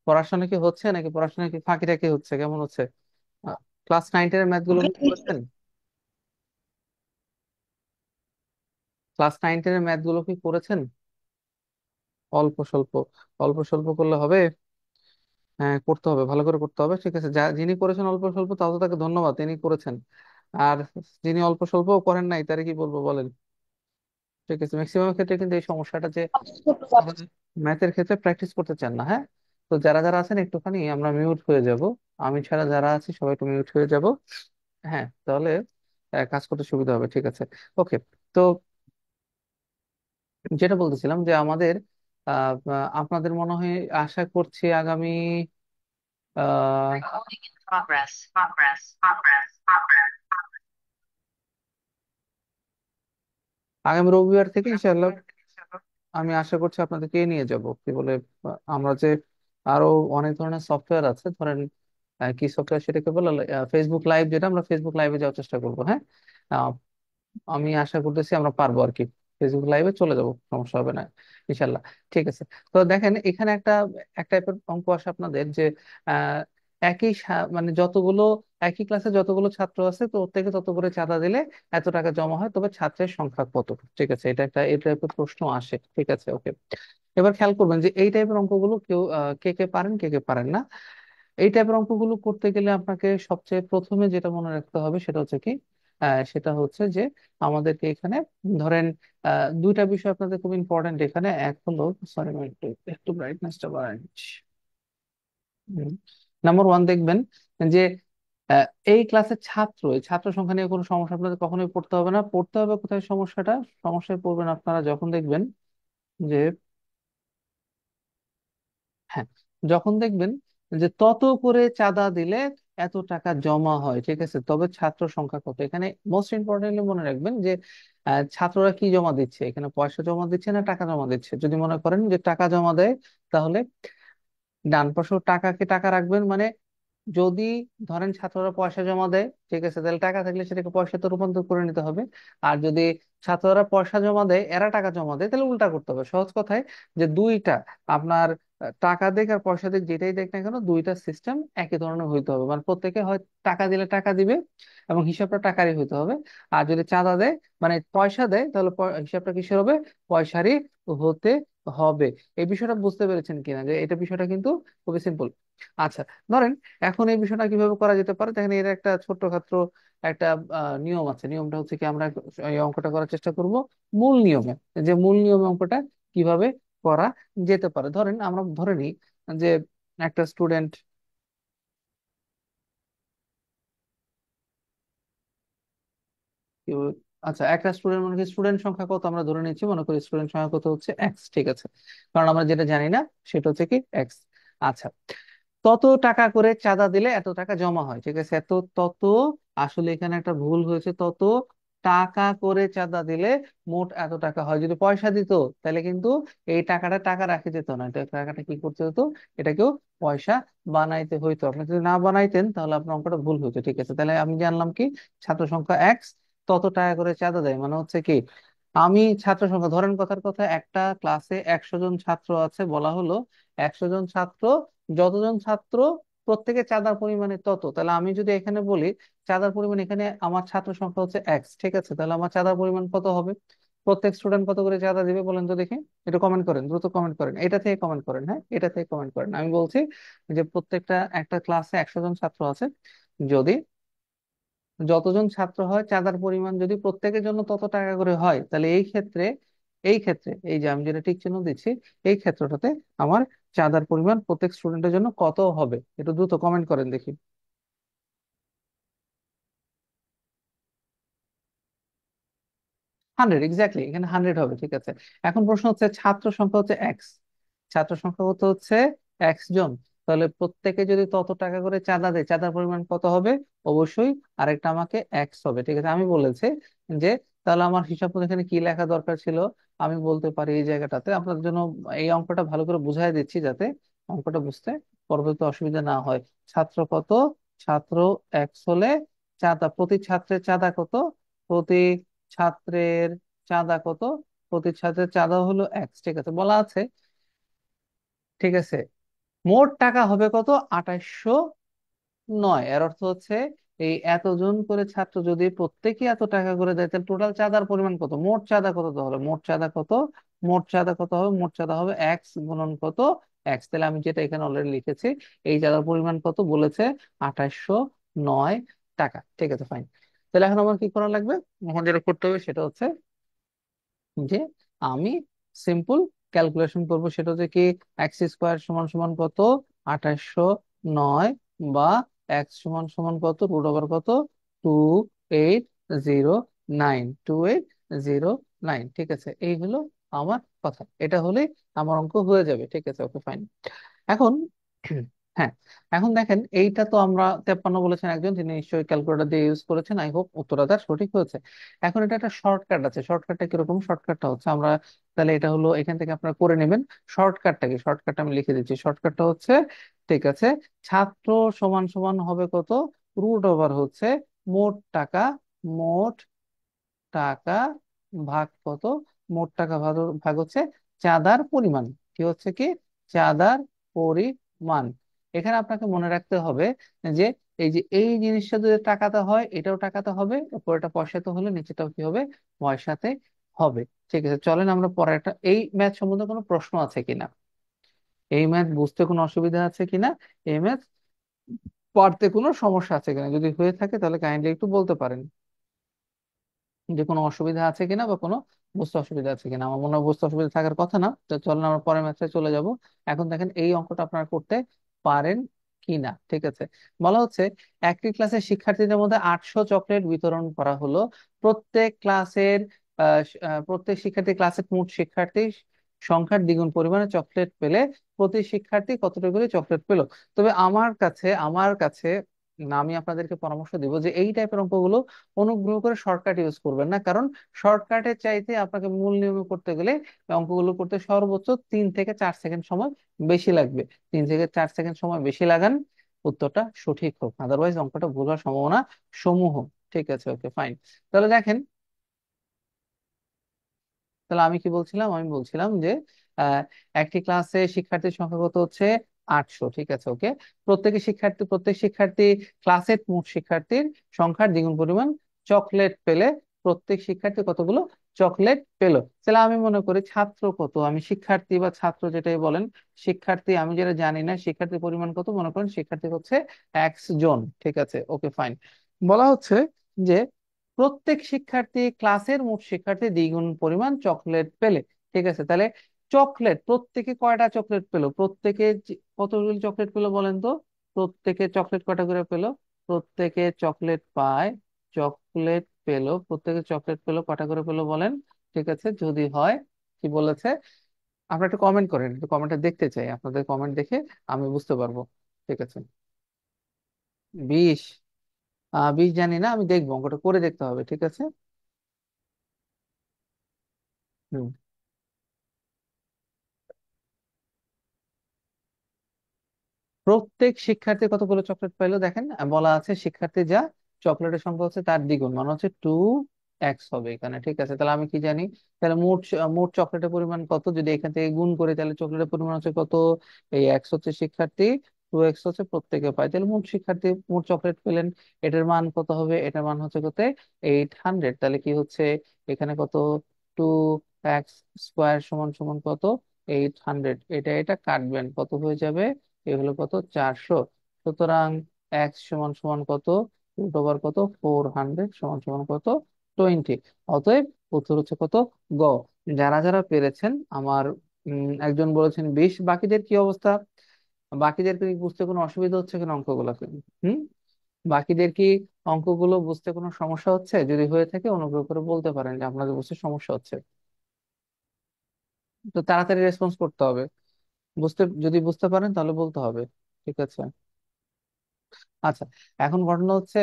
পড়াশোনা কি হচ্ছে নাকি পড়াশোনা কি ফাঁকি টাকি হচ্ছে, কেমন হচ্ছে? ক্লাস 9-10 ম্যাথ গুলো কি করেছেন? ক্লাস 9-10 ম্যাথ গুলো কি করেছেন? অল্প স্বল্প? অল্প স্বল্প করলে হবে? হ্যাঁ, করতে হবে, ভালো করে করতে হবে। ঠিক আছে, যিনি করেছেন অল্প স্বল্প, তাও তো তাকে ধন্যবাদ, তিনি করেছেন। আর যিনি অল্প স্বল্প করেন নাই, তারে কি বলবো বলেন? ঠিক আছে, ম্যাক্সিমাম ক্ষেত্রে কিন্তু এই সমস্যাটা যে ম্যাথের ক্ষেত্রে প্র্যাকটিস করতে চান না। হ্যাঁ, তো যারা যারা আছেন একটুখানি আমরা মিউট হয়ে যাব। আমি ছাড়া যারা আছে সবাই একটু মিউট হয়ে যাব। হ্যাঁ, তাহলে কাজ করতে সুবিধা হবে। ঠিক আছে, ওকে। তো যেটা বলতেছিলাম যে আমাদের আপনাদের মনে হয়, আশা করছি আগামী আহ আগামী রবিবার থেকে ইনশাআল্লাহ আমি আশা করছি আপনাদেরকে নিয়ে যাব, কি বলে, আমরা যে আরো অনেক ধরনের সফটওয়্যার আছে, ধরেন কি সফটওয়্যার সেটাকে বলে, ফেসবুক লাইভ, যেটা আমরা ফেসবুক লাইভে যাওয়ার চেষ্টা করবো। হ্যাঁ, আমি আশা করতেছি আমরা পারবো আর কি, ফেসবুক লাইভে চলে যাব, সমস্যা হবে না ইনশাল্লাহ। ঠিক আছে, তো দেখেন এখানে একটা এক টাইপের অঙ্ক আসে আপনাদের যে আহ, মানে যতগুলো একই ক্লাসে যতগুলো ছাত্র আছে, তো ওর থেকে তত করে চাঁদা দিলে এত টাকা জমা হয়, তবে ছাত্রের সংখ্যা কত? ঠিক আছে, এটা একটা এই টাইপের প্রশ্ন আসে। ঠিক আছে, ওকে। এবার খেয়াল করবেন যে এই টাইপের অঙ্কগুলো কেউ কে কে পারেন, কে কে পারেন না। এই টাইপের অঙ্কগুলো করতে গেলে আপনাকে সবচেয়ে প্রথমে যেটা মনে রাখতে হবে সেটা হচ্ছে কি, সেটা হচ্ছে যে আমাদেরকে এখানে ধরেন দুইটা বিষয় আপনাদের খুব ইম্পর্টেন্ট এখানে। এক হলো, সরি আমি একটু একটু ব্রাইটনেসটা বাড়াই নিচ্ছি। নাম্বার ওয়ান, দেখবেন যে আহ, এই ক্লাসের ছাত্র, এই ছাত্র সংখ্যা নিয়ে কোনো সমস্যা আপনাদের কখনোই পড়তে হবে না। পড়তে হবে কোথায় সমস্যাটা? সমস্যায় পড়বেন আপনারা যখন দেখবেন যে, হ্যাঁ, যখন দেখবেন যে তত করে চাঁদা দিলে এত টাকা জমা হয়। ঠিক আছে, তবে ছাত্র সংখ্যা কত? এখানে মোস্ট ইম্পর্টেন্টলি মনে রাখবেন যে ছাত্ররা কি জমা দিচ্ছে, এখানে পয়সা জমা দিচ্ছে না টাকা জমা দিচ্ছে। যদি মনে করেন যে টাকা জমা দেয়, তাহলে ডান পাশেও টাকাকে টাকা রাখবেন। মানে যদি ধরেন ছাত্ররা পয়সা জমা দেয়, ঠিক আছে, তাহলে টাকা থাকলে সেটাকে পয়সাতে রূপান্তর করে নিতে হবে। আর যদি ছাত্ররা পয়সা জমা দেয়, এরা টাকা জমা দেয়, তাহলে উল্টা করতে হবে। সহজ কথায় যে দুইটা আপনার টাকা দিক আর পয়সা দিক যেটাই দেখ না কেন, দুইটা সিস্টেম একই ধরনের হইতে হবে। মানে প্রত্যেকে হয় টাকা দিলে টাকা দিবে এবং হিসাবটা টাকারই হইতে হবে। আর যদি চাঁদা দেয়, মানে পয়সা দেয়, তাহলে হিসাবটা কিসের হবে? পয়সারই হতে হবে। এই বিষয়টা বুঝতে পেরেছেন কিনা, যে এটা বিষয়টা কিন্তু খুবই সিম্পল। আচ্ছা, ধরেন এখন এই বিষয়টা কিভাবে করা যেতে পারে, দেখেন এর একটা ছোট্টখাট্ট একটা নিয়ম আছে। নিয়মটা হচ্ছে কি, আমরা এই অঙ্কটা করার চেষ্টা করব মূল নিয়মে, যে মূল নিয়মে অঙ্কটা কিভাবে করা যেতে পারে। ধরেন আমরা ধরে নিই যে একটা স্টুডেন্ট, আচ্ছা একটা স্টুডেন্ট, মনে করি স্টুডেন্ট সংখ্যা কত আমরা ধরে নিচ্ছি, মনে করি স্টুডেন্ট সংখ্যা কত হচ্ছে এক্স। ঠিক আছে, কারণ আমরা যেটা জানি না সেটা হচ্ছে কি এক্স। আচ্ছা, তত টাকা করে চাঁদা দিলে এত টাকা জমা হয়। ঠিক আছে, এত তত, আসলে এখানে একটা ভুল হয়েছে। তত টাকা করে চাঁদা দিলে মোট এত টাকা হয়। যদি পয়সা দিত, তাহলে কিন্তু এই টাকাটা টাকা রাখে যেত না, এটা টাকাটা কি করতে হতো, এটাকেও পয়সা বানাইতে হইতো। আপনি যদি না বানাইতেন তাহলে আপনার অঙ্কটা ভুল হতো। ঠিক আছে, তাহলে আমি জানলাম কি, ছাত্র সংখ্যা এক্স, তত টাকা করে চাঁদা দেয়, মানে হচ্ছে কি, আমি ছাত্র সংখ্যা ধরেন, কথার কথা একটা ক্লাসে 100 জন ছাত্র আছে, বলা হলো 100 জন ছাত্র, যতজন ছাত্র প্রত্যেকে চাঁদার পরিমাণে তত। তাহলে আমি যদি এখানে বলি চাঁদার পরিমাণ, এখানে আমার ছাত্র সংখ্যা হচ্ছে এক্স, ঠিক আছে, তাহলে আমার চাঁদার পরিমাণ কত হবে? প্রত্যেক স্টুডেন্ট কত করে চাঁদা দিবে বলেন তো দেখি। একটু কমেন্ট করেন, দ্রুত কমেন্ট করেন, এটা থেকে কমেন্ট করেন, হ্যাঁ এটা থেকে কমেন্ট করেন। আমি বলছি যে প্রত্যেকটা একটা ক্লাসে 100 জন ছাত্র আছে, যদি যতজন ছাত্র হয় চাঁদার পরিমাণ যদি প্রত্যেকের জন্য তত টাকা করে হয়, তাহলে এই ক্ষেত্রে এই যে আমি যেটা টিক চিহ্ন দিচ্ছি, এই ক্ষেত্রটাতে আমার চাঁদার পরিমাণ প্রত্যেক স্টুডেন্টের জন্য কত হবে? একটু দ্রুত কমেন্ট করেন দেখি। 100, এক্স্যাক্টলি, এখানে 100 হবে। ঠিক আছে, এখন প্রশ্ন হচ্ছে ছাত্র সংখ্যা হচ্ছে এক্স, ছাত্র সংখ্যা কত হচ্ছে এক্স জন, তাহলে প্রত্যেকে যদি তত টাকা করে চাঁদা দেয়, চাঁদার পরিমাণ কত হবে? অবশ্যই আরেকটা আমাকে এক্স হবে। ঠিক আছে, আমি বলেছি যে তাহলে আমার হিসাব মতো এখানে কি লেখা দরকার ছিল, আমি বলতে পারি এই জায়গাটাতে আপনাদের জন্য এই অঙ্কটা ভালো করে বুঝাই দিচ্ছি, যাতে অঙ্কটা বুঝতে পরবর্তী অসুবিধা না হয়। ছাত্র কত? ছাত্র এক্স হলে চাঁদা, প্রতি ছাত্রের চাঁদা কত? প্রতি ছাত্রের চাঁদা কত? প্রতি ছাত্রের চাঁদা হলো এক্স। ঠিক আছে, বলা আছে ঠিক আছে, মোট টাকা হবে কত? 2809। এর অর্থ হচ্ছে এই এতজন করে ছাত্র যদি প্রত্যেকে এত টাকা করে দেয়, তাহলে টোটাল চাঁদার পরিমাণ কত? মোট চাঁদা কত হলো? মোট চাঁদা কত? মোট চাঁদা কত হবে? মোট চাঁদা হবে এক্স গুণন কত? এক্স। তাহলে আমি যেটা এখানে অলরেডি লিখেছি, এই চাঁদার পরিমাণ কত বলেছে? 2809 টাকা। ঠিক আছে, ফাইন। তাহলে এখন আমার কি করা লাগবে? এখন যেটা করতে হবে সেটা হচ্ছে যে আমি সিম্পল ক্যালকুলেশন করব, সেটা হচ্ছে কি এক্স স্কোয়ার সমান সমান কত? 2809, বা এক্স সমান সমান কত? রুট ওভার কত? 2809, 2809। ঠিক আছে, এই হলো আমার কথা। এটা হলেই আমার অঙ্ক হয়ে যাবে। ঠিক আছে, ওকে, ফাইন। এখন হ্যাঁ, এখন দেখেন এইটা তো আমরা 53 বলেছেন একজন, তিনি নিশ্চয়ই ক্যালকুলেটর দিয়ে ইউজ করেছেন। আই হোপ উত্তরটা তার সঠিক হয়েছে। এখন এটা একটা শর্টকাট আছে। শর্টকাটটা কিরকম? শর্টকাটটা হচ্ছে আমরা, তাহলে এটা হলো এখান থেকে আপনারা করে নেবেন। শর্টকাটটা কি? শর্টকাটটা আমি লিখে দিচ্ছি। শর্টকাটটা হচ্ছে, ঠিক আছে, ছাত্র সমান সমান হবে কত? রুট ওভার হচ্ছে মোট টাকা, মোট টাকা ভাগ কত? মোট টাকা ভাগ ভাগ হচ্ছে চাঁদার পরিমাণ। কি হচ্ছে কি? চাঁদার পরিমাণ। এখানে আপনাকে মনে রাখতে হবে যে এই যে এই জিনিসটা যদি টাকাতে হয়, এটাও টাকাতে হবে, উপরেটা পয়সাতে হলে নিচেটাও কি হবে? পয়সাতে হবে। ঠিক আছে, চলেন আমরা পরে একটা, এই ম্যাথ সম্বন্ধে কোনো প্রশ্ন আছে কিনা, এই ম্যাথ বুঝতে কোনো অসুবিধা আছে কিনা, এই ম্যাথ পারতে কোনো সমস্যা আছে কিনা, যদি হয়ে থাকে তাহলে কাইন্ডলি একটু বলতে পারেন যে কোনো অসুবিধা আছে কিনা, বা কোনো বুঝতে অসুবিধা আছে কিনা। আমার মনে হয় বুঝতে অসুবিধা থাকার কথা না। তো চলুন আমরা পরের ম্যাচে চলে যাব। এখন দেখেন এই অঙ্কটা আপনারা করতে পারেন কিনা। ঠিক আছে, বলা হচ্ছে একটি ক্লাসের শিক্ষার্থীদের মধ্যে 800 চকলেট বিতরণ করা হলো। প্রত্যেক ক্লাসের প্রত্যেক শিক্ষার্থী ক্লাসের মোট শিক্ষার্থী সংখ্যার দ্বিগুণ পরিমাণে চকলেট পেলে প্রতি শিক্ষার্থী কতটুকু করে চকলেট পেল? তবে আমার কাছে না, আমি আপনাদেরকে পরামর্শ দিব যে এই টাইপের অঙ্কগুলো অনুগ্রহ করে শর্টকাট ইউজ করবেন না। কারণ শর্টকাটের চাইতে আপনাকে মূল নিয়মে করতে গেলে অঙ্কগুলো করতে সর্বোচ্চ 3 থেকে 4 সেকেন্ড সময় বেশি লাগবে। 3 থেকে 4 সেকেন্ড সময় বেশি লাগান, উত্তরটা সঠিক হোক, আদারওয়াইজ অঙ্কটা ভুল হওয়ার সম্ভাবনা সমূহ। ঠিক আছে, ওকে, ফাইন। তাহলে দেখেন, তাহলে আমি কি বলছিলাম? আমি বলছিলাম যে আহ, একটি ক্লাসে শিক্ষার্থীর সংখ্যা কত হচ্ছে? 800। ঠিক আছে, ওকে। প্রত্যেক শিক্ষার্থী ক্লাসের মোট শিক্ষার্থীর সংখ্যার দ্বিগুণ পরিমাণ চকলেট পেলে প্রত্যেক শিক্ষার্থী কতগুলো চকলেট পেল? তাহলে আমি মনে করি ছাত্র কত, আমি শিক্ষার্থী বা ছাত্র যেটাই বলেন, শিক্ষার্থী আমি যেটা জানি না, শিক্ষার্থীর পরিমাণ কত? মনে করেন শিক্ষার্থী হচ্ছে এক্স জন। ঠিক আছে, ওকে, ফাইন। বলা হচ্ছে যে প্রত্যেক শিক্ষার্থী ক্লাসের মোট শিক্ষার্থী দ্বিগুণ পরিমাণ চকলেট পেলে। ঠিক আছে, তাহলে চকলেট প্রত্যেকে কয়টা চকলেট পেলো? প্রত্যেকে কতগুলো চকলেট পেলো বলেন তো? প্রত্যেকে চকলেট কয়টা করে পেলো? প্রত্যেকে চকলেট পায়, চকলেট পেলো, প্রত্যেকে চকলেট পেলো কয়টা করে পেলো বলেন? ঠিক আছে, যদি হয়, কি বলেছে? আপনারা একটু কমেন্ট করেন, একটু কমেন্টটা দেখতে চাই, আপনাদের কমেন্ট দেখে আমি বুঝতে পারবো। ঠিক আছে, 20? 20 জানি না, আমি দেখবো, অঙ্কটা করে দেখতে হবে। ঠিক আছে। হুম। প্রত্যেক শিক্ষার্থী কতগুলো চকলেট পাইলো? দেখেন বলা আছে শিক্ষার্থী যা চকলেটের সংখ্যা হচ্ছে তার দ্বিগুণ, মানে হচ্ছে 2x হবে এখানে। ঠিক আছে, তাহলে আমি কি জানি? তাহলে মোট চকলেটের পরিমাণ কত? যদি এখান থেকে গুণ করি তাহলে চকলেটের পরিমাণ হচ্ছে কত? এই এক্স হচ্ছে শিক্ষার্থী, 2x হচ্ছে প্রত্যেকে পায়, তাহলে মোট শিক্ষার্থী মোট চকলেট পেলেন। এটার মান কত হবে? এটার মান হচ্ছে কত? 800। তাহলে কি হচ্ছে এখানে কত? 2x স্কোয়ার সমান সমান কত? 800। এটা কাটবেন, কত হয়ে যাবে? এগুলো কত? 400। সুতরাং এক্স সমান সমান কত? রুট ওভার কত? 400 সমান সমান কত? 20। অতএব উত্তর হচ্ছে কত? গ। যারা যারা পেরেছেন আমার, একজন বলেছেন 20, বাকিদের কি অবস্থা? বাকিদের কি বুঝতে কোনো অসুবিধা হচ্ছে কিনা অঙ্কগুলোকে? হুম, বাকিদের কি অঙ্কগুলো বুঝতে কোনো সমস্যা হচ্ছে? যদি হয়ে থাকে অনুগ্রহ করে বলতে পারেন যে আপনাদের বুঝতে সমস্যা হচ্ছে। তো তাড়াতাড়ি রেসপন্স করতে হবে। যদি বুঝতে পারেন তাহলে বলতে হবে। ঠিক আছে, আচ্ছা। এখন ঘটনা হচ্ছে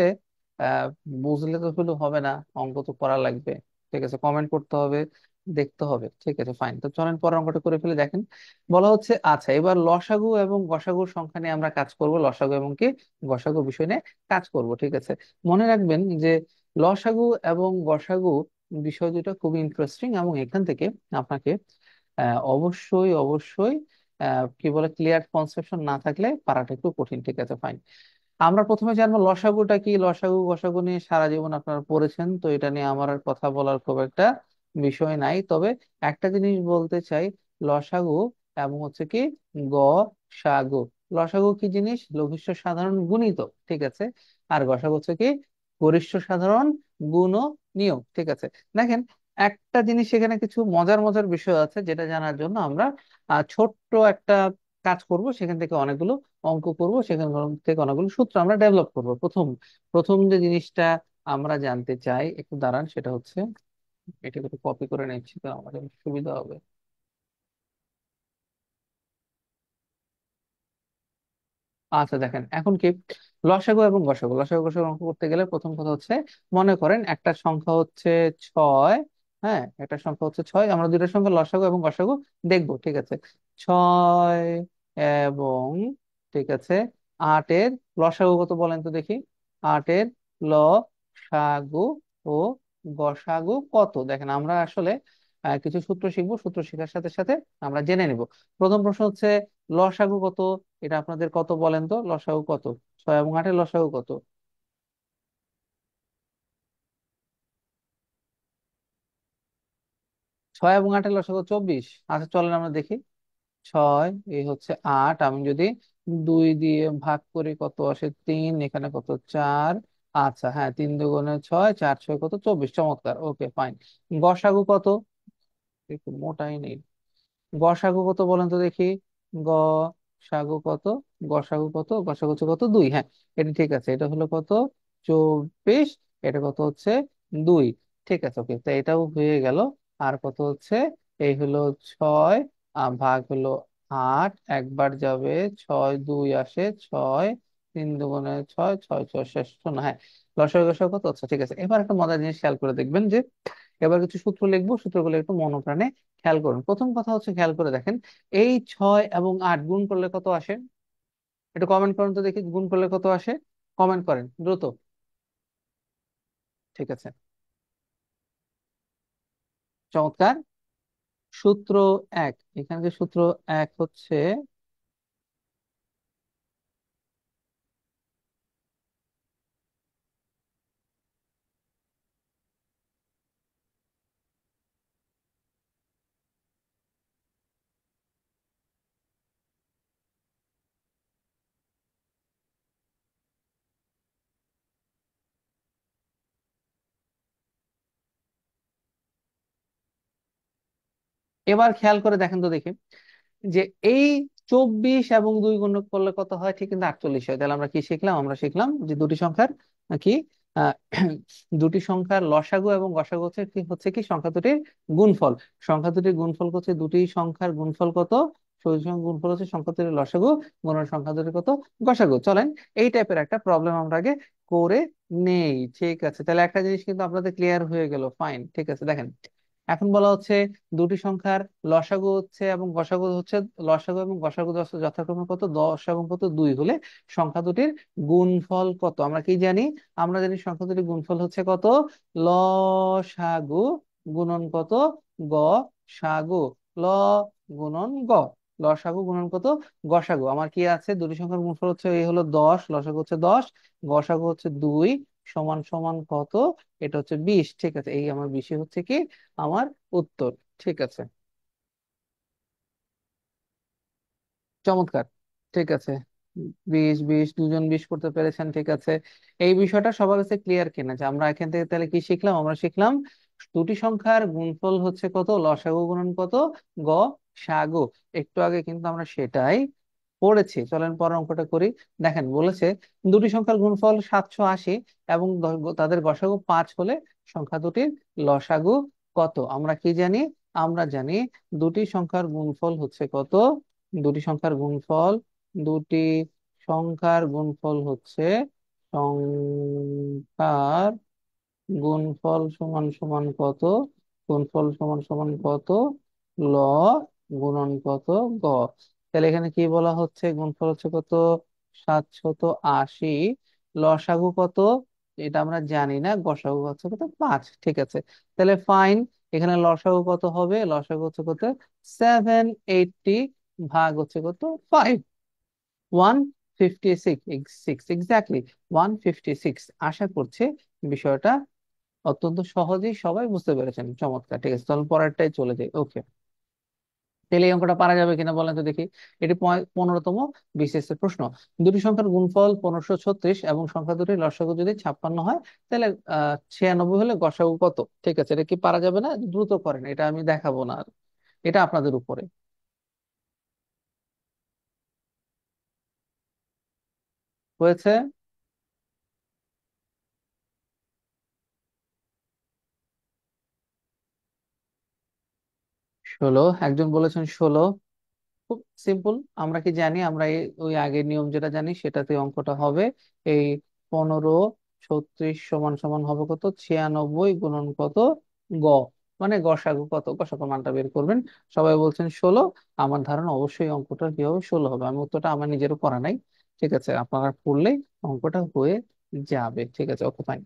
আহ বুঝলে তো শুধু হবে না, অঙ্ক তো করা লাগবে। ঠিক আছে, কমেন্ট করতে হবে, দেখতে হবে। ঠিক আছে, ফাইন। তো চলেন পরের অঙ্কটা করে ফেলে দেখেন। বলা হচ্ছে, আচ্ছা, এবার লসাগু এবং গসাগুর সংখ্যা নিয়ে আমরা কাজ করব। লসাগু এবং কি গসাগু বিষয় নিয়ে কাজ করব। ঠিক আছে, মনে রাখবেন যে লসাগু এবং গসাগু বিষয় দুটো খুবই ইন্টারেস্টিং, এবং এখান থেকে আপনাকে অবশ্যই অবশ্যই কি বলে, ক্লিয়ার কনসেপশন না থাকলে পারাটা একটু কঠিন। ঠিক আছে, ফাইন। আমরা প্রথমে জানবো লসাগুটা কি। লসাগু গসাগু নিয়ে সারা জীবন আপনারা পড়েছেন, তো এটা নিয়ে আমার আর কথা বলার খুব একটা বিষয় নাই। তবে একটা জিনিস বলতে চাই, লসাগু এবং হচ্ছে কি গ সাগু। লসাগু কি জিনিস? লঘিষ্ঠ সাধারণ গুণিতক, ঠিক আছে। আর গসাগু হচ্ছে কি গরিষ্ঠ সাধারণ গুণনীয়, ঠিক আছে। দেখেন, একটা জিনিস এখানে কিছু মজার মজার বিষয় আছে, যেটা জানার জন্য আমরা ছোট্ট একটা কাজ করব, সেখান থেকে অনেকগুলো অঙ্ক করব, সেখান থেকে অনেকগুলো সূত্র আমরা ডেভেলপ করব। প্রথম প্রথম যে জিনিসটা আমরা জানতে চাই, একটু দাঁড়ান, সেটা হচ্ছে, এটা একটু কপি করে নিচ্ছি তো আমাদের সুবিধা হবে। আচ্ছা দেখেন, এখন কি লসাগু এবং গসাগু, লসাগু গসাগু অঙ্ক করতে গেলে প্রথম কথা হচ্ছে, মনে করেন একটা সংখ্যা হচ্ছে 6। হ্যাঁ, একটা সংখ্যা হচ্ছে 6, আমরা দুইটা সংখ্যা লসাগু এবং গসাগু দেখবো, ঠিক আছে। 6 এবং, ঠিক আছে, 8-এর লসাগু কত বলেন তো দেখি। 8-এর লসাগু ও গসাগু কত? দেখেন, আমরা আসলে কিছু সূত্র শিখবো, সূত্র শেখার সাথে সাথে আমরা জেনে নিব। প্রথম প্রশ্ন হচ্ছে লসাগু কত। এটা আপনাদের কত বলেন তো, লসাগু কত? 6 এবং 8-এর লসাগু কত? 6 এবং 8-এর লসাগু 24। আচ্ছা চলেন আমরা দেখি। 6, এই হচ্ছে 8, আমি যদি 2 দিয়ে ভাগ করি কত আসে? 3, এখানে কত? 4। আচ্ছা হ্যাঁ, 3 × 2 = 6, 4 × 6 কত? 24। চমৎকার, ওকে ফাইন। গসাগু কত? একটু মোটাই নেই। গসাগু কত বলেন তো দেখি। গ সাগু কত? গসাগু কত? গসাগু হচ্ছে কত? 2। হ্যাঁ, এটা ঠিক আছে। এটা হলো কত? 24। এটা কত হচ্ছে? 2। ঠিক আছে, ওকে, তো এটাও হয়ে গেল। আর কত হচ্ছে? এই হলো 6, ভাগ হলো 8, একবার যাবে। 6 2 আসে 6, 3 × 2 = 6, 6 6 শেষ না। হ্যাঁ, লসাগু গসাগু কত হচ্ছে? ঠিক আছে, এবার একটা মজার জিনিস খেয়াল করে দেখবেন যে, এবার কিছু সূত্র লিখবো, সূত্রগুলো একটু মনোপ্রাণে খেয়াল করুন। প্রথম কথা হচ্ছে, খেয়াল করে দেখেন, এই 6 এবং 8 গুণ করলে কত আসে? একটু কমেন্ট করেন তো দেখি, গুণ করলে কত আসে? কমেন্ট করেন দ্রুত। ঠিক আছে, চমৎকার। সূত্র 1, এখানে সূত্র 1 হচ্ছে, এবার খেয়াল করে দেখেন তো দেখি, যে এই 24 এবং 2 গুণ করলে কত হয়? ঠিক কিন্তু 48 হয়। তাহলে আমরা কি শিখলাম? আমরা শিখলাম যে দুটি সংখ্যার কি আহ, দুটি সংখ্যার লসাগু এবং গসাগু হচ্ছে কি সংখ্যা দুটির গুণফল। সংখ্যা দুটির গুণফল হচ্ছে, দুটি সংখ্যার গুণফল কত? সহজ সংখ্যার গুণফল হচ্ছে সংখ্যা দুটির লসাগু গুণন সংখ্যা দুটির কত? গসাগু। চলেন এই টাইপের একটা প্রবলেম আমরা আগে করে নেই। ঠিক আছে, তাহলে একটা জিনিস কিন্তু আপনাদের ক্লিয়ার হয়ে গেল, ফাইন। ঠিক আছে, দেখেন, এখন বলা হচ্ছে দুটি সংখ্যার লসাগু হচ্ছে এবং গসাগু হচ্ছে, লসাগু এবং গসাগু যথাক্রমে কত? 10 এবং কত? 2 হলে সংখ্যা দুটির গুণফল কত? আমরা কি জানি? আমরা জানি সংখ্যা দুটির গুণফল হচ্ছে কত? লসাগু গুণন কত? গ সাগু। ল গুণন গ। লসাগু গুণন কত? গসাগু। আমার কি আছে? দুটি সংখ্যার গুণফল হচ্ছে, এই হলো 10, লসাগু হচ্ছে 10, গসাগু হচ্ছে 2, সমান সমান কত? এটা হচ্ছে 20। ঠিক আছে, এই আমার 20 হচ্ছে কি আমার উত্তর। ঠিক আছে, চমৎকার। ঠিক আছে, 20 20, দুজন 20 করতে পেরেছেন। ঠিক আছে, এই বিষয়টা সবার কাছে ক্লিয়ার কিনা, যে আমরা এখান থেকে তাহলে কি শিখলাম? আমরা শিখলাম দুটি সংখ্যার গুণফল হচ্ছে কত? লসাগু গুণন কত? গ সাগু। একটু আগে কিন্তু আমরা সেটাই পড়েছি। চলেন পরের অঙ্কটা করি। দেখেন, বলেছে দুটি সংখ্যার গুণফল 780 এবং তাদের গসাগু 5 হলে সংখ্যা দুটির লসাগু কত? আমরা কি জানি? আমরা জানি দুটি সংখ্যার গুণফল হচ্ছে কত? দুটি সংখ্যার গুণফল, দুটি সংখ্যার গুণফল হচ্ছে, সংখ্যার গুণফল সমান সমান কত? গুণফল সমান সমান কত? ল গুণন কত? গ। তাহলে এখানে কি বলা হচ্ছে? গুণফল হচ্ছে কত? 780। লসাগু কত? এটা আমরা জানি না। গসাগু হচ্ছে কত? 5। ঠিক আছে, তাহলে ফাইন। এখানে লসাগু কত হবে? লসাগু হচ্ছে কত? 780। ভাগ হচ্ছে কত, 5। 156, এক্স্যাক্টলি 156। আশা করছি বিষয়টা অত্যন্ত সহজেই সবাই বুঝতে পেরেছেন। চমৎকার, ঠিক আছে, তাহলে পরেরটাই চলে যাই। ওকে, তাহলে এই অঙ্কটা পারা যাবে কিনা বলেন তো দেখি। এটি 15তম বিসিএস এর প্রশ্ন। দুটি সংখ্যার গুণফল 1536 এবং সংখ্যা দুটির লসাগু যদি 56 হয়, তাহলে 96 হলে গসাগু কত? ঠিক আছে, এটা কি পারা যাবে না? দ্রুত করেন, এটা আমি দেখাবো না আর, এটা আপনাদের উপরে। হয়েছে? 16, একজন বলেছেন 16। খুব সিম্পল, আমরা কি জানি? আমরা ওই আগের নিয়ম যেটা জানি সেটাতে অঙ্কটা হবে। এই 1536 সমান সমান হবে কত, 96 গুণন কত, গ, মানে গসাগু কত, গসাগু মানটা বের করবেন। সবাই বলছেন 16। আমার ধারণা অবশ্যই অঙ্কটা কি হবে, 16 হবে। আমি উত্তরটা আমার নিজেরও করা নাই, ঠিক আছে, আপনারা করলেই অঙ্কটা হয়ে যাবে। ঠিক আছে, ওকে ফাইন।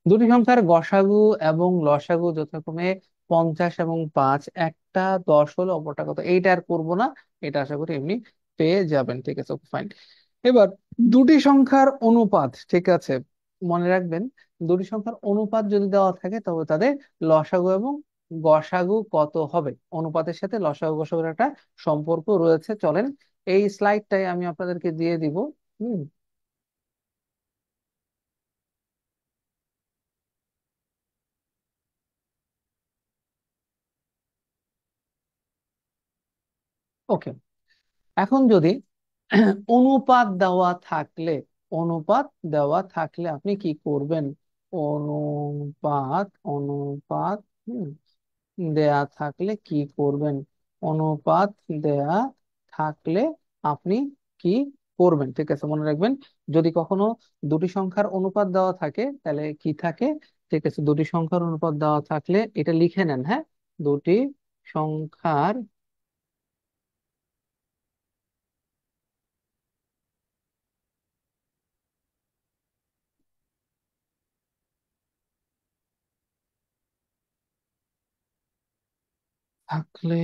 দুটি সংখ্যার গসাগু এবং লসাগু যথাক্রমে 50 এবং 5, একটা 10 হলে অপরটা কত? এইটা আর করবো না, এটা আশা করি এমনি পেয়ে যাবেন। ঠিক আছে, ফাইন। এবার দুটি সংখ্যার অনুপাত, ঠিক আছে, মনে রাখবেন, দুটি সংখ্যার অনুপাত যদি দেওয়া থাকে তবে তাদের লসাগু এবং গসাগু কত হবে। অনুপাতের সাথে লসাগু গসাগুর একটা সম্পর্ক রয়েছে, চলেন এই স্লাইডটাই আমি আপনাদেরকে দিয়ে দিব। হুম। ওকে, এখন যদি অনুপাত দেওয়া থাকলে, অনুপাত দেওয়া থাকলে আপনি কি করবেন? অনুপাত দেয়া থাকলে কি করবেন? অনুপাত দেয়া থাকলে আপনি কি করবেন? ঠিক আছে, মনে রাখবেন, যদি কখনো দুটি সংখ্যার অনুপাত দেওয়া থাকে তাহলে কি থাকে। ঠিক আছে, দুটি সংখ্যার অনুপাত দেওয়া থাকলে এটা লিখে নেন, হ্যাঁ। দুটি সংখ্যার থাকলে,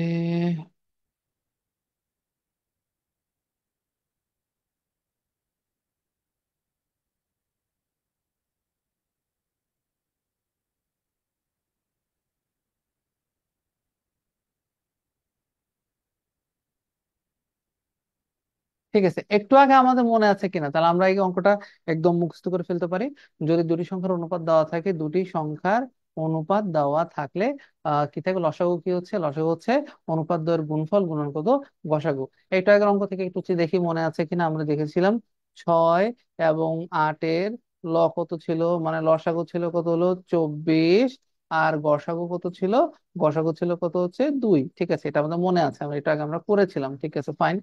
ঠিক আছে, একটু আগে আমাদের মনে আছে কিনা, তাহলে আমরা এই অঙ্কটা একদম মুখস্থ করে ফেলতে পারি। যদি দুটি সংখ্যার অনুপাত দেওয়া থাকে, দুটি সংখ্যার অনুপাত দেওয়া থাকলে কি থাকে, লসাগু কি হচ্ছে, লসাগু হচ্ছে অনুপাত দ্বয়ের গুণফল গুণন কত, গসাগু। একটু আগের অঙ্ক থেকে একটু দেখি মনে আছে কিনা। আমরা দেখেছিলাম 6 এবং 8-এর কত ছিল, মানে লসাগু ছিল কত, হলো 24। আর গসাগু কত ছিল? গসাগু ছিল কত, হচ্ছে 2। ঠিক আছে, এটা আমাদের মনে আছে, আমরা এটা আগে আমরা করেছিলাম। ঠিক আছে, ফাইন।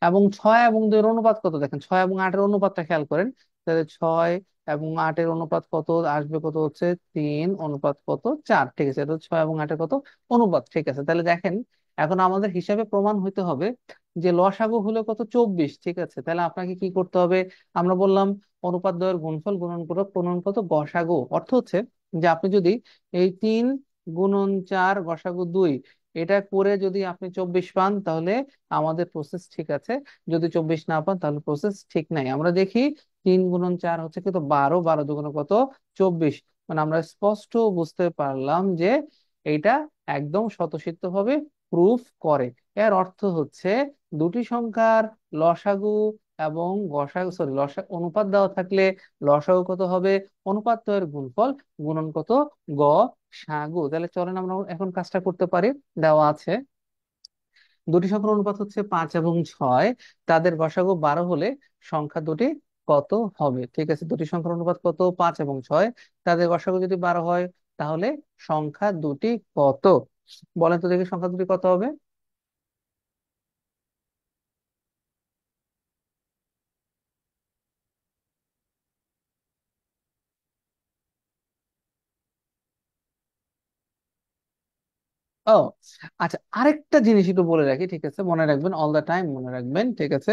এবং 6 এবং 2-এর অনুপাত কত, দেখেন 6 এবং 8-এর অনুপাতটা খেয়াল করেন। তাহলে 6 এবং 8-এর অনুপাত কত আসবে, কত হচ্ছে 3:4। ঠিক আছে, এটা 6 এবং 8-এর কত, অনুপাত। ঠিক আছে, তাহলে দেখেন, এখন আমাদের হিসাবে প্রমাণ হইতে হবে যে লসাগু হলো কত, 24। ঠিক আছে, তাহলে আপনাকে কি করতে হবে? আমরা বললাম অনুপাত দ্বয়ের গুণফল গুণন করো গুণন কত, গসাগু। অর্থ হচ্ছে যে আপনি যদি এই 3 গুণন 4 গসাগু 2 এটা করে যদি আপনি 24 পান, তাহলে আমাদের প্রসেস ঠিক আছে। যদি 24 না পান, তাহলে প্রসেস ঠিক নাই। আমরা দেখি 3 গুণন 4 হচ্ছে কত, 12, 12 দুগুণে কত, 24। মানে আমরা স্পষ্ট বুঝতে পারলাম যে এইটা একদম স্বতঃসিদ্ধ ভাবে প্রুফ করে। এর অর্থ হচ্ছে দুটি সংখ্যার লসাগু এবং গসাগু, সরি, অনুপাত দেওয়া থাকলে লসাগু কত হবে, অনুপাত এর গুণফল গুণন কত, গ সাগু। তাহলে চলেন আমরা এখন কাজটা করতে পারি। দেওয়া আছে দুটি সংখ্যার অনুপাত হচ্ছে 5 এবং 6, তাদের গসাগু 12 হলে সংখ্যা দুটি কত হবে। ঠিক আছে, দুটি সংখ্যার অনুপাত কত, 5 এবং 6, তাদের গসাগু যদি 12 হয়, তাহলে সংখ্যা দুটি কত? বলেন তো দেখি, সংখ্যা দুটি কত হবে? ও আচ্ছা, আরেকটা জিনিস একটু বলে রাখি, ঠিক আছে, মনে রাখবেন, অল দা টাইম মনে রাখবেন। ঠিক আছে,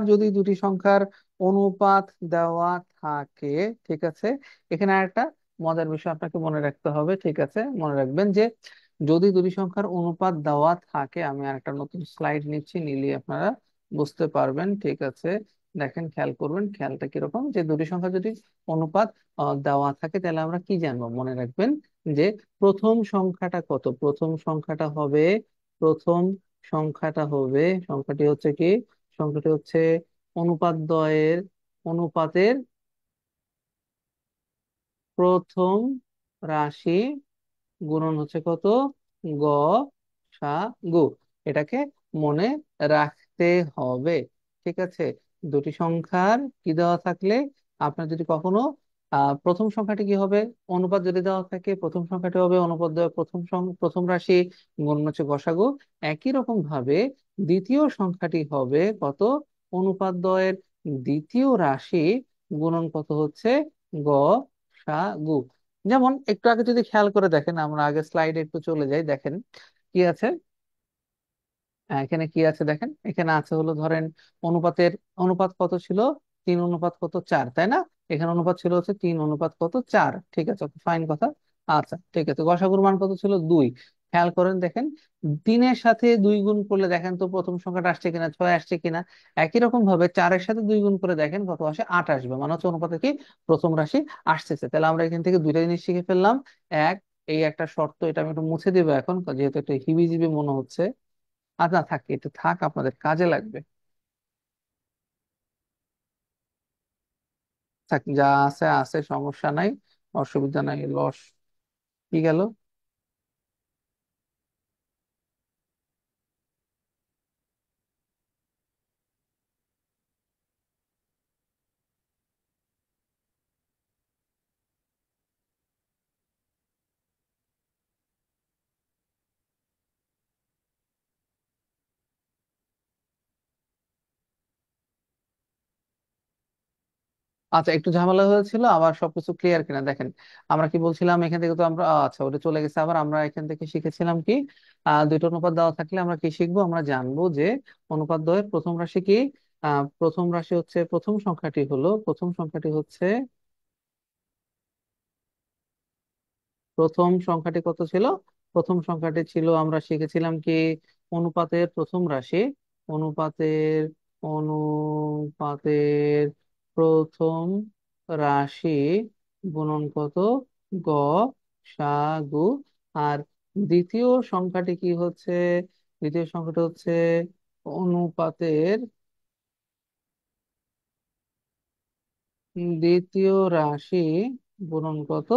যদি দুটি সংখ্যার অনুপাত দেওয়া থাকে, ঠিক আছে, এখানে আরেকটা মজার বিষয় আপনাকে মনে রাখতে হবে। ঠিক আছে, মনে রাখবেন যে যদি দুটি সংখ্যার অনুপাত দেওয়া থাকে, আমি আর একটা নতুন স্লাইড নিচ্ছি, নিলে আপনারা বুঝতে পারবেন। ঠিক আছে, দেখেন, খেয়াল করবেন, খেয়ালটা কিরকম, যে দুটি সংখ্যা যদি অনুপাত দেওয়া থাকে, তাহলে আমরা কি জানবো, মনে রাখবেন যে প্রথম সংখ্যাটা কত। প্রথম সংখ্যাটা হবে, প্রথম সংখ্যাটা হবে, সংখ্যাটি হচ্ছে কি, সংখ্যাটি হচ্ছে অনুপাত দ্বয়ের, অনুপাতের প্রথম রাশি গুণন হচ্ছে কত, গ সা গু। এটাকে মনে রাখতে হবে। ঠিক আছে, দুটি সংখ্যার কি দেওয়া থাকলে, আপনার যদি কখনো প্রথম সংখ্যাটি কি হবে, অনুপাত যদি দেওয়া থাকে, প্রথম সংখ্যাটি হবে অনুপাত দেওয়া প্রথম রাশি গুণন হচ্ছে গসাগু। একই রকম ভাবে দ্বিতীয় সংখ্যাটি হবে কত, অনুপাত দ্বয়ের দ্বিতীয় রাশি গুণন কত হচ্ছে গ সা গু। যেমন একটু আগে যদি খেয়াল করে দেখেন, আমরা আগে স্লাইডে একটু চলে যাই, দেখেন কি আছে। এখানে কি আছে দেখেন, এখানে আছে হলো ধরেন অনুপাতের, অনুপাত কত ছিল, 3:4, তাই না? এখানে অনুপাত ছিল হচ্ছে 3:4। ঠিক আছে, ফাইন কথা। আচ্ছা ঠিক আছে, গসাগুর মান কত ছিল, 2। খেয়াল করেন দেখেন, 3-এর সাথে 2 গুণ করলে দেখেন তো প্রথম সংখ্যাটা আসছে কিনা, 6 আসছে কিনা। একই রকম ভাবে 4-এর সাথে 2 গুণ করে দেখেন কত আসে, 8 আসবে, মানে হচ্ছে অনুপাতে কি প্রথম রাশি আসতেছে। তাহলে আমরা এখান থেকে দুইটা জিনিস শিখে ফেললাম। এক, এই একটা শর্ত, এটা আমি একটু মুছে দিবো এখন, যেহেতু একটু হিবিজিবি মনে হচ্ছে। আচ্ছা থাক, এটা থাক, আপনাদের কাজে লাগবে। থাক, যা আছে আছে, সমস্যা নাই, অসুবিধা নাই। লস কি গেল? আচ্ছা, একটু ঝামেলা হয়েছিল, আবার সবকিছু ক্লিয়ার কিনা দেখেন। আমরা কি বলছিলাম এখান থেকে, তো আমরা আচ্ছা ওটা চলে গেছে। আবার আমরা এখান থেকে শিখেছিলাম কি, দুইটা অনুপাত দেওয়া থাকলে আমরা কি শিখবো, আমরা জানবো যে অনুপাত দ্বয়ের প্রথম রাশি কি। প্রথম রাশি হচ্ছে, প্রথম সংখ্যাটি হলো, প্রথম সংখ্যাটি হচ্ছে, প্রথম সংখ্যাটি কত ছিল, প্রথম সংখ্যাটি ছিল, আমরা শিখেছিলাম কি, অনুপাতের প্রথম রাশি, অনুপাতের, অনুপাতের প্রথম রাশি গুণন কত, গ সা গু। আর দ্বিতীয় সংখ্যাটি কি হচ্ছে, দ্বিতীয় সংখ্যাটি হচ্ছে অনুপাতের দ্বিতীয় রাশি গুণন কত,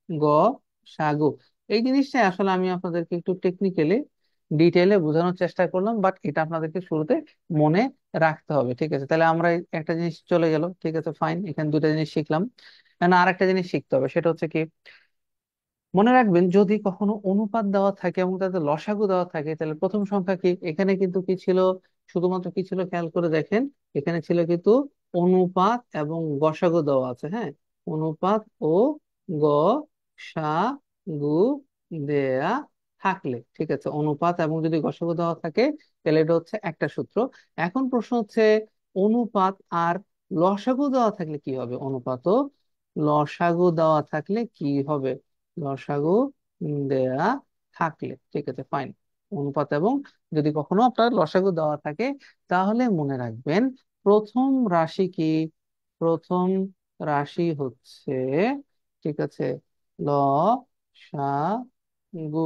গ সাগু। এই জিনিসটা আসলে আমি আপনাদেরকে একটু টেকনিক্যালি ডিটেইলে বোঝানোর চেষ্টা করলাম, বাট এটা আপনাদেরকে শুরুতে মনে রাখতে হবে। ঠিক আছে, তাহলে আমরা একটা জিনিস চলে গেল। ঠিক আছে, ফাইন, এখানে দুটা জিনিস শিখলাম। আর একটা জিনিস শিখতে হবে, সেটা হচ্ছে কি, মনে রাখবেন যদি কখনো অনুপাত দেওয়া থাকে এবং তাতে লসাগু দেওয়া থাকে, তাহলে প্রথম সংখ্যা কি, এখানে কিন্তু কি ছিল, শুধুমাত্র কি ছিল খেয়াল করে দেখেন, এখানে ছিল কিন্তু অনুপাত এবং গসাগু দেওয়া আছে। হ্যাঁ, অনুপাত ও গ সা গু দেয়া থাকলে, ঠিক আছে, অনুপাত এবং যদি গসাগু দেওয়া থাকে, তাহলে এটা হচ্ছে একটা সূত্র। এখন প্রশ্ন হচ্ছে, অনুপাত আর লসাগু দেওয়া থাকলে কি হবে, অনুপাত ও লসাগু দেওয়া থাকলে কি হবে, লসাগু দেয়া থাকলে। ঠিক আছে, ফাইন, অনুপাত এবং যদি কখনো আপনার লসাগু দেওয়া থাকে, তাহলে মনে রাখবেন প্রথম রাশি কি, প্রথম রাশি হচ্ছে, ঠিক আছে, ল সা গু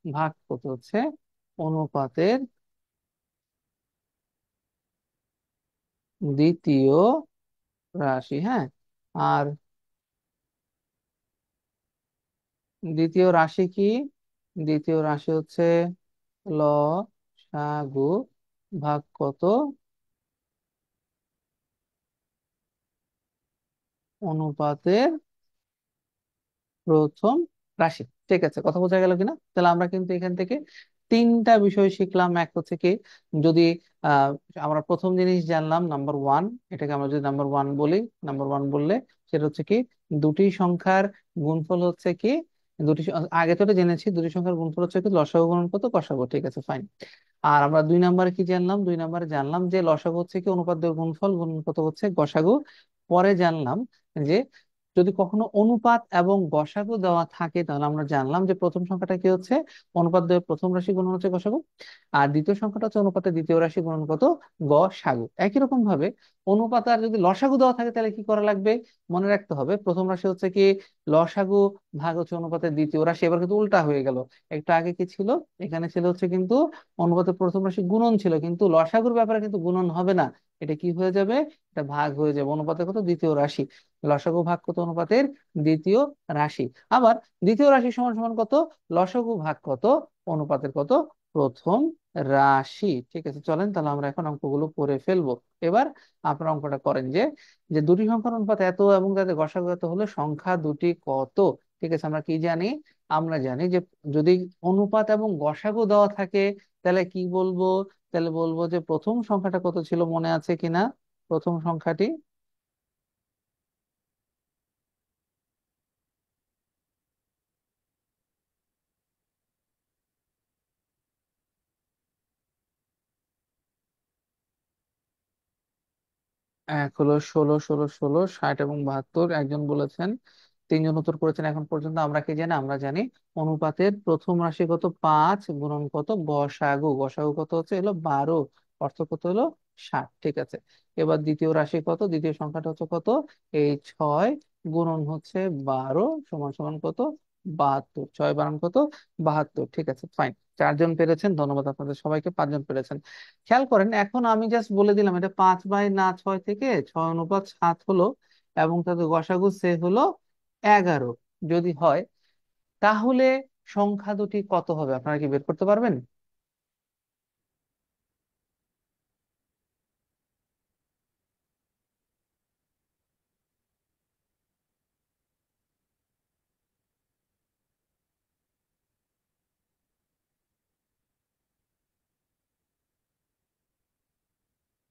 ভাগ কত হচ্ছে অনুপাতের দ্বিতীয় রাশি। হ্যাঁ, আর দ্বিতীয় রাশি কি, দ্বিতীয় রাশি হচ্ছে ল সা গু ভাগ কত অনুপাতের প্রথম রাশি। ঠিক আছে, কথা বোঝা গেল কিনা? তাহলে আমরা কিন্তু এখান থেকে তিনটা বিষয় শিখলাম। এক হচ্ছে কি, যদি আহ আমরা প্রথম জিনিস জানলাম নাম্বার ওয়ান, এটাকে আমরা যদি নাম্বার ওয়ান বলি, নাম্বার ওয়ান বললে সেটা হচ্ছে কি, দুটি সংখ্যার গুণফল হচ্ছে কি, আগে তো এটা জেনেছি, দুটি সংখ্যার গুণফল হচ্ছে কি লসাগু গুণন কত কষাগু। ঠিক আছে, ফাইন। আর আমরা দুই নাম্বারে কি জানলাম, দুই নাম্বারে জানলাম যে লসাগু হচ্ছে কি অনুপাদ্য গুণফল, গুণন কত হচ্ছে গসাগু। পরে জানলাম যে যদি কখনো অনুপাত এবং গসাগু দেওয়া থাকে তাহলে আমরা জানলাম যে প্রথম সংখ্যাটা কি হচ্ছে, অনুপাত দিয়ে প্রথম রাশি গুণন হচ্ছে গসাগু, আর দ্বিতীয় সংখ্যাটা হচ্ছে অনুপাতে দ্বিতীয় রাশি গুণন কত, গসাগু। একই রকম ভাবে অনুপাত আর যদি লসাগু দেওয়া থাকে তাহলে কি করা লাগবে, মনে রাখতে হবে প্রথম রাশি হচ্ছে কি লসাগু ভাগ হচ্ছে অনুপাতের দ্বিতীয় রাশি। এবার কিন্তু উল্টা হয়ে গেল, একটু আগে কি ছিল, এখানে ছিল হচ্ছে কিন্তু অনুপাতের প্রথম রাশি গুণন ছিল, কিন্তু লসাগুর ব্যাপারে কিন্তু গুণন হবে না, এটা কি হয়ে যাবে, এটা ভাগ হয়ে যাবে, অনুপাতের কত, দ্বিতীয় রাশি। লসাগু ভাগ কত, অনুপাতের দ্বিতীয় রাশি। আবার দ্বিতীয় রাশি সমান সমান কত, লসাগু ভাগ কত, অনুপাতের কত, প্রথম রাশি। ঠিক আছে, চলেন তাহলে আমরা এখন অঙ্কগুলো করে ফেলবো। এবার আপনার অঙ্কটা করেন যে যে দুটি সংখ্যার অনুপাত এত এবং তাদের গসাগু এত হলে সংখ্যা দুটি কত। ঠিক আছে, আমরা কি জানি, আমরা জানি যে যদি অনুপাত এবং গসাগু দেওয়া থাকে তাহলে কি বলবো, তাহলে বলবো যে প্রথম সংখ্যাটা কত ছিল, মনে আছে কিনা, প্রথম সংখ্যাটি 1 হলো 16, 16, 16, 60 এবং 72, একজন বলেছেন, তিনজন উত্তর করেছেন এখন পর্যন্ত। আমরা কি জানি, আমরা জানি অনুপাতের প্রথম রাশি কত, 5 গুণন কত, গসাগু, গসাগু কত হচ্ছে, হলো 12, অর্থ কত হলো 60। ঠিক আছে, এবার দ্বিতীয় রাশি কত, দ্বিতীয় সংখ্যাটা হচ্ছে কত, এই 6 গুণন হচ্ছে 12 সমান সমান কত, 72, 6 বারান কত, 72। ঠিক আছে, ফাইন, চারজন পেরেছেন, ধন্যবাদ আপনাদের সবাইকে, পাঁচজন পেরেছেন। খেয়াল করেন, এখন আমি জাস্ট বলে দিলাম এটা 5/না 6 থেকে 6 অনুপাত 7 হলো এবং তাদের গসাগু সে হলো 11 যদি হয়, তাহলে সংখ্যা দুটি কত হবে আপনারা কি বের করতে পারবেন?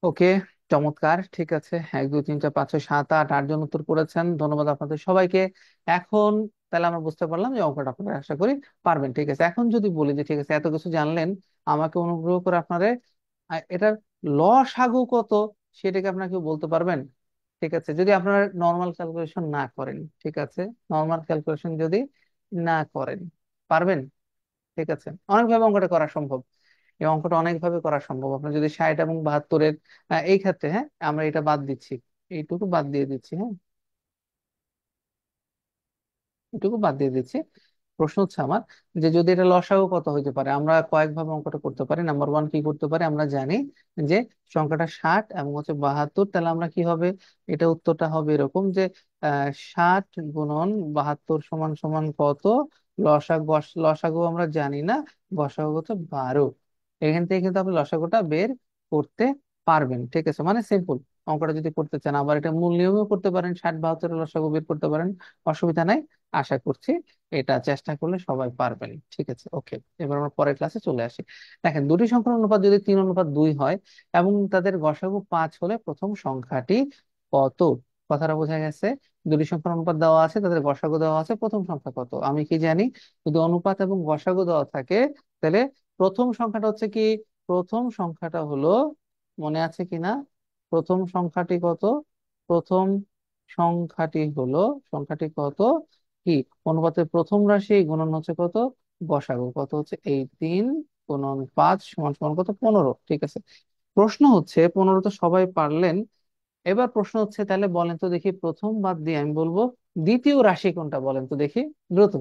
ওকে, চমৎকার, ঠিক আছে, 1 2 3 4 5 6 7 8 8জন উত্তর করেছেন, ধন্যবাদ আপনাদের সবাইকে। এখন তাহলে আমরা বুঝতে পারলাম যে অঙ্কটা আপনারা আশা করি পারবেন। ঠিক আছে, এখন যদি বলি যে ঠিক আছে এত কিছু জানলেন, আমাকে অনুগ্রহ করে আপনারা এটার লসাগু কত সেটাকে আপনারা কেউ বলতে পারবেন? ঠিক আছে, যদি আপনারা নর্মাল ক্যালকুলেশন না করেন, ঠিক আছে, নর্মাল ক্যালকুলেশন যদি না করেন, পারবেন? ঠিক আছে, অনেকভাবে অঙ্কটা করা সম্ভব, এই অঙ্কটা অনেকভাবে করা সম্ভব। আপনার যদি 60 এবং 72-এর এই ক্ষেত্রে, হ্যাঁ আমরা এটা বাদ দিচ্ছি, এইটুকু বাদ দিয়ে দিচ্ছি, হ্যাঁ এটুকু বাদ দিয়ে দিচ্ছি। প্রশ্ন হচ্ছে আমার যে যদি এটা লসাগু কত হইতে পারে, আমরা কয়েকভাবে অঙ্কটা করতে পারি। নাম্বার ওয়ান কি করতে পারি, আমরা জানি যে সংখ্যাটা 60 এবং হচ্ছে 72, তাহলে আমরা কি হবে, এটা উত্তরটা হবে এরকম যে 60 গুণন 72 সমান সমান কত, লসাগু আমরা জানি না, গসাগু হচ্ছে 12। এখান থেকে কিন্তু আপনি লসাগুটা বের করতে পারবেন। ঠিক আছে, মানে সিম্পল, অঙ্কটা যদি করতে চান আবার এটা মূল নিয়মেও করতে পারেন, 60 72 লসাগু বের করতে পারেন, অসুবিধা নাই। আশা করছি এটা চেষ্টা করলে সবাই পারবেন। ঠিক আছে, ওকে, এবার আমরা পরের ক্লাসে চলে আসি। দেখেন, দুটি সংখ্যার অনুপাত যদি 3 অনুপাত 2 হয় এবং তাদের গসাগু 5 হলে প্রথম সংখ্যাটি কত। কথাটা বোঝা গেছে, দুটি সংখ্যার অনুপাত দেওয়া আছে, তাদের গসাগু দেওয়া আছে, প্রথম সংখ্যা কত। আমি কি জানি, যদি অনুপাত এবং গসাগু দেওয়া থাকে তাহলে প্রথম সংখ্যাটা হচ্ছে কি, প্রথম সংখ্যাটা হলো, মনে আছে কিনা, প্রথম সংখ্যাটি কত, প্রথম সংখ্যাটি হলো, সংখ্যাটি কত, কি, অনুপাতের প্রথম রাশি গুণন হচ্ছে কত, গসাগু কত হচ্ছে, এই 3 গুণন 5 সমান সমান কত, 15। ঠিক আছে, প্রশ্ন হচ্ছে 15 তো সবাই পারলেন, এবার প্রশ্ন হচ্ছে তাহলে বলেন তো দেখি, প্রথম বাদ দিয়ে আমি বলবো দ্বিতীয় রাশি কোনটা, বলেন তো দেখি দ্রুত।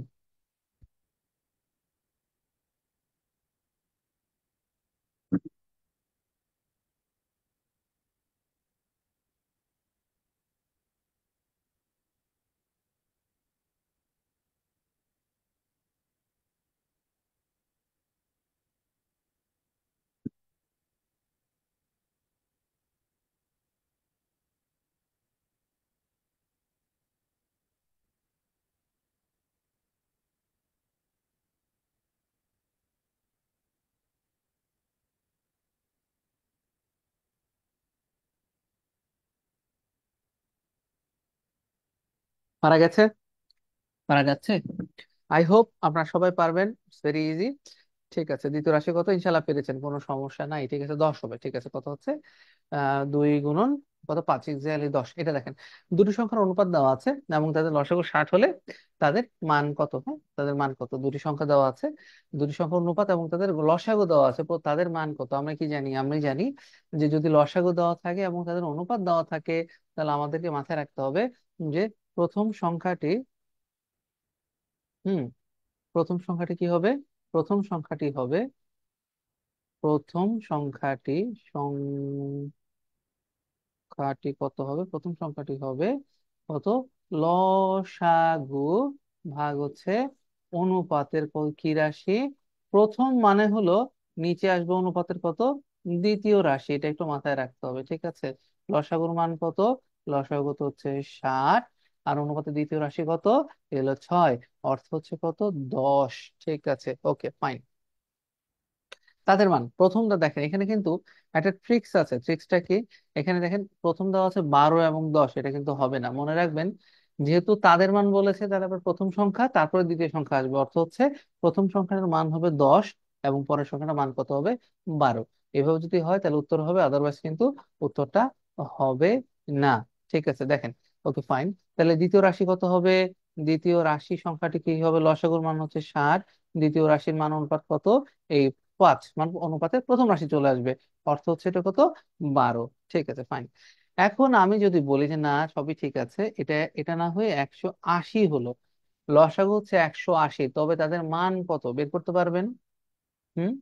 পারা গেছে, পারা যাচ্ছে, আই হোপ আপনারা সবাই পারবেন, ভেরি ইজি। ঠিক আছে, দ্বিতীয় রাশি কত, ইনশাল্লাহ পেরেছেন, কোনো সমস্যা নাই। ঠিক আছে, 10 হবে। ঠিক আছে, কত হচ্ছে, 2 গুণন কত, 5 এক্সাক্টলি 10। এটা দেখেন, দুটি সংখ্যার অনুপাত দেওয়া আছে এবং তাদের লসাগু 60 হলে তাদের মান কত। হ্যাঁ, তাদের মান কত, দুটি সংখ্যা দেওয়া আছে, দুটি সংখ্যার অনুপাত এবং তাদের লসাগু দেওয়া আছে, তাদের মান কত। আমরা কি জানি, আমরা জানি যে যদি লসাগু দেওয়া থাকে এবং তাদের অনুপাত দেওয়া থাকে, তাহলে আমাদেরকে মাথায় রাখতে হবে যে প্রথম সংখ্যাটি, হুম, প্রথম সংখ্যাটি কি হবে, প্রথম সংখ্যাটি হবে, প্রথম সংখ্যাটি, সংখ্যাটি কত হবে, প্রথম সংখ্যাটি হবে কত, লসাগু ভাগ হচ্ছে অনুপাতের কি রাশি, প্রথম মানে হলো নিচে আসবে অনুপাতের কত, দ্বিতীয় রাশি। এটা একটু মাথায় রাখতে হবে, ঠিক আছে। লসাগুর মান কত, লসাগু কত হচ্ছে 60, আর অনুপাতের দ্বিতীয় রাশি কত, এলো 6, অর্থ হচ্ছে কত, 10। ঠিক আছে, ওকে ফাইন। তাদের মান প্রথমটা দেখেন, এখানে কিন্তু একটা ট্রিক্স আছে। ট্রিক্সটা কি, এখানে দেখেন প্রথম দেওয়া আছে 12 এবং 10, এটা কিন্তু হবে না, মনে রাখবেন। যেহেতু তাদের মান বলেছে, তাহলে আবার প্রথম সংখ্যা তারপরে দ্বিতীয় সংখ্যা আসবে, অর্থ হচ্ছে প্রথম সংখ্যাটার মান হবে 10 এবং পরের সংখ্যাটার মান কত হবে, 12। এভাবে যদি হয় তাহলে উত্তর হবে, আদারওয়াইজ কিন্তু উত্তরটা হবে না। ঠিক আছে, দেখেন, ওকে ফাইন। তাহলে দ্বিতীয় রাশি কত হবে, দ্বিতীয় রাশি সংখ্যাটি কি হবে, লসাগুর মান হচ্ছে 60, দ্বিতীয় রাশির মান অনুপাত কত, এই 5, মান অনুপাতে প্রথম রাশি চলে আসবে, অর্থ হচ্ছে এটা কত, 12। ঠিক আছে ফাইন। এখন আমি যদি বলি যে না, সবই ঠিক আছে, এটা এটা না হয়ে 180 হলো, লসাগু হচ্ছে 180, তবে তাদের মান কত বের করতে পারবেন? হুম,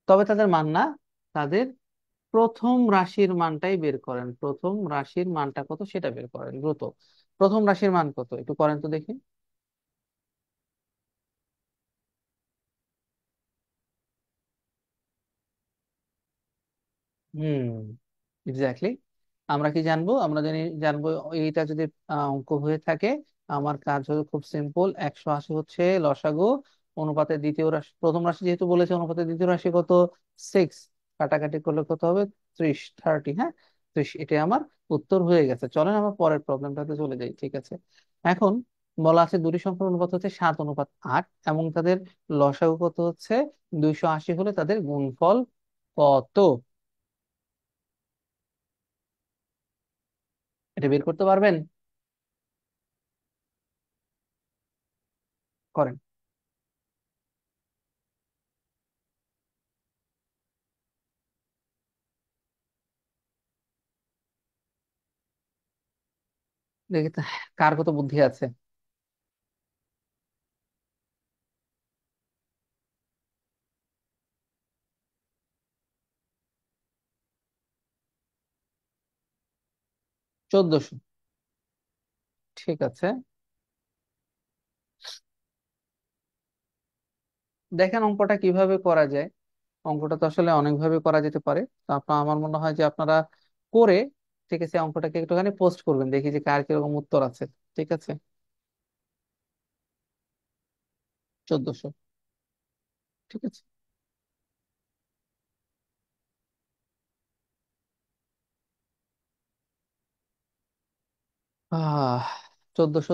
তবে তাদের মান না, তাদের প্রথম রাশির মানটাই বের করেন, প্রথম রাশির মানটা কত সেটা বের করেন দ্রুত। প্রথম রাশির মান কত একটু করেন তো দেখি। হুম, এক্স্যাক্টলি। আমরা কি জানবো, আমরা জানবো এইটা যদি অঙ্ক হয়ে থাকে, আমার কাজ হলো খুব সিম্পল, 180 হচ্ছে লসাগু, অনুপাতের দ্বিতীয় রাশি, প্রথম রাশি যেহেতু বলেছে, অনুপাতের দ্বিতীয় রাশি কত, 6, কাটাকাটি করলে কত হবে, 30, হ্যাঁ, 30। এটা আমার উত্তর হয়ে গেছে। চলেন আমরা পরের প্রবলেমটাতে চলে যাই, ঠিক আছে। এখন বলা আছে দুটি সংখ্যার অনুপাত হচ্ছে 7:8 এবং তাদের লসাগু কত হচ্ছে 280 হলে তাদের গুণফল কত, এটা বের করতে পারবেন? করেন। দেখি তো কার কত বুদ্ধি আছে। 1400, ঠিক আছে। দেখেন অঙ্কটা কিভাবে করা যায়। অঙ্কটা তো আসলে অনেকভাবে করা যেতে পারে, তো আপনার, আমার মনে হয় যে আপনারা করে, ঠিক আছে, অঙ্কটাকে একটুখানি পোস্ট করবেন, দেখি যে কার কিরকম উত্তর আছে। ঠিক আছে, 1400, ঠিক আছে। 1400,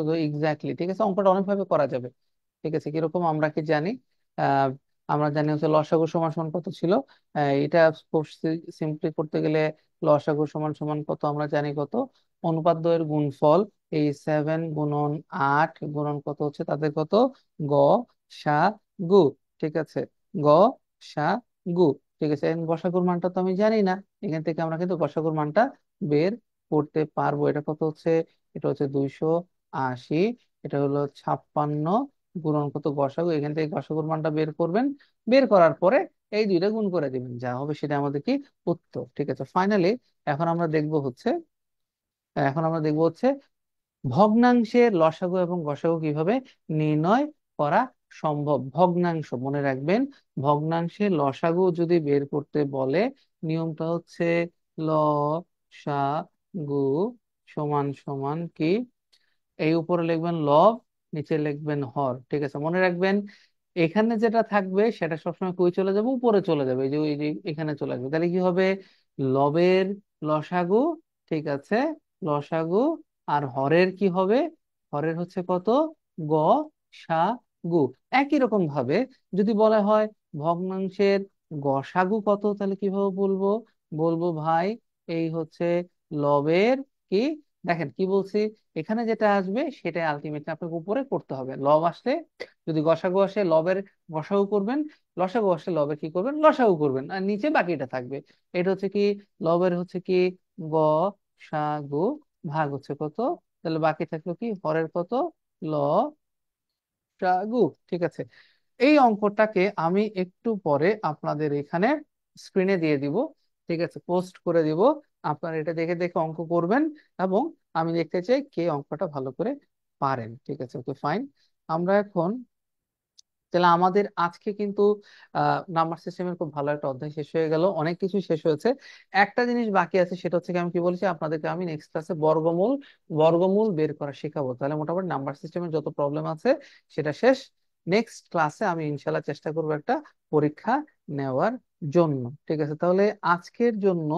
তো এক্স্যাক্টলি, ঠিক আছে, অঙ্কটা অনেকভাবে করা যাবে। ঠিক আছে, কিরকম আমরা কি জানি, আহ আমরা জানি হচ্ছে লসাগু সমান সমান কত ছিল। এটা খুব সিম্পলি করতে গেলে লসাগু সমান সমান কত আমরা জানি, কত, অনুপাত দ্বয়ের গুণফল, এই 7 গুণন 8 গুণন কত হচ্ছে তাদের কত, গ সা গু। ঠিক আছে, গ সা গু। ঠিক আছে, এখন গসাগুর মানটা তো আমি জানি না, এখান থেকে আমরা কিন্তু গসাগুর মানটা বের করতে পারবো। এটা কত হচ্ছে, এটা হচ্ছে 280, এটা হলো 56 গুণন কত গসাগু, এখান থেকে গসাগুর মানটা বের করবেন, বের করার পরে এই দুইটা গুণ করে দিবেন, যা হবে সেটা আমাদের কি, উত্তর। ঠিক আছে, ফাইনালি এখন আমরা দেখব হচ্ছে, এখন আমরা দেখব হচ্ছে ভগ্নাংশের লসাগু এবং গসাগু কিভাবে নির্ণয় করা সম্ভব। ভগ্নাংশ মনে রাখবেন, ভগ্নাংশের লসাগু যদি বের করতে বলে, নিয়মটা হচ্ছে ল সা গু সমান সমান কি, এই উপরে লিখবেন লব, নিচে লিখবেন হর। ঠিক আছে, মনে রাখবেন এখানে যেটা থাকবে সেটা সবসময় কই চলে যাবে, উপরে চলে যাবে, এই যে এখানে চলে আসবে, তাহলে কি হবে, লবের লসাগু, ঠিক আছে, লসাগু, আর হরের কি হবে, হরের হচ্ছে কত, গ সা গু। একই রকম ভাবে যদি বলা হয় ভগ্নাংশের গসাগু কত, তাহলে কিভাবে বলবো, বলবো ভাই এই হচ্ছে লবের কি, দেখেন কি বলছি, এখানে যেটা আসবে সেটাই আলটিমেটলি আপনাকে উপরে করতে হবে। লব আসলে যদি গসাগু আসে লবের গসাগু করবেন, লসাগু আসলে লবের কি করবেন, লসাগু করবেন, আর নিচে বাকিটা থাকবে। এটা হচ্ছে কি, লবের হচ্ছে কি গ সা গু, ভাগ হচ্ছে কত, তাহলে বাকি থাকলো কি হরের কত, ল সা গু। ঠিক আছে, এই অঙ্কটাকে আমি একটু পরে আপনাদের এখানে স্ক্রিনে দিয়ে দিব, ঠিক আছে, পোস্ট করে দিব। আপনারা এটা দেখে দেখে অঙ্ক করবেন, এবং আমি দেখতে চাই কে অঙ্কটা ভালো করে পারেন। ঠিক আছে, ওকে ফাইন। আমরা এখন, তাহলে আমাদের আজকে কিন্তু নাম্বার সিস্টেমের খুব ভালো একটা অধ্যায় শেষ হয়ে গেল, অনেক কিছু শেষ হয়েছে। একটা জিনিস বাকি আছে, সেটা হচ্ছে কি, আমি কি বলেছি আপনাদেরকে, আমি নেক্সট ক্লাসে বর্গমূল, বর্গমূল বের করা শেখাবো। তাহলে মোটামুটি নাম্বার সিস্টেমের যত প্রবলেম আছে সেটা শেষ। নেক্সট ক্লাসে আমি ইনশাল্লাহ চেষ্টা করবো একটা পরীক্ষা নেওয়ার জন্য। ঠিক আছে, তাহলে আজকের জন্য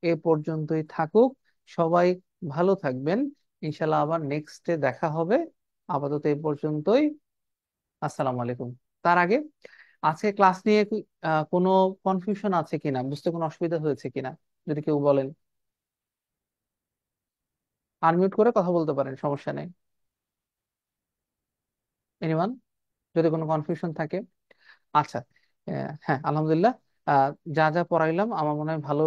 এ পর্যন্তই থাকুক। সবাই ভালো থাকবেন, ইনশাল্লাহ আবার নেক্সটে দেখা হবে। আপাতত এই পর্যন্তই। আসসালামু আলাইকুম। তার আগে, আজকে ক্লাস নিয়ে কোনো কনফিউশন আছে কিনা, বুঝতে কোনো অসুবিধা হয়েছে কিনা, যদি কেউ বলেন। আনমিউট করে কথা বলতে পারেন, সমস্যা নেই। এনিওয়ান, যদি কোনো কনফিউশন থাকে। আচ্ছা, হ্যাঁ আলহামদুলিল্লাহ। আহ, যা যা পড়াইলাম আমার মনে হয় ভালো,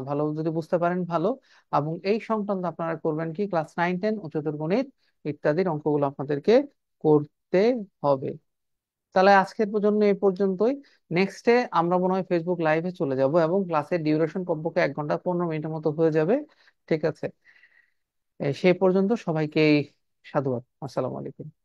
ভালো যদি বুঝতে পারেন ভালো। এবং এই সংক্রান্ত আপনারা করবেন কি, ক্লাস 9, 10 উচ্চতর গণিত ইত্যাদির অঙ্কগুলো আপনাদেরকে করতে হবে। তাহলে আজকের জন্য এই পর্যন্তই। নেক্সটে আমরা মনে হয় ফেসবুক লাইভে চলে যাব, এবং ক্লাসের ডিউরেশন কমপক্ষে 1 ঘন্টা 15 মিনিটের মতো হয়ে যাবে। ঠিক আছে, সেই পর্যন্ত সবাইকে সাধুবাদ। আসসালামু আলাইকুম।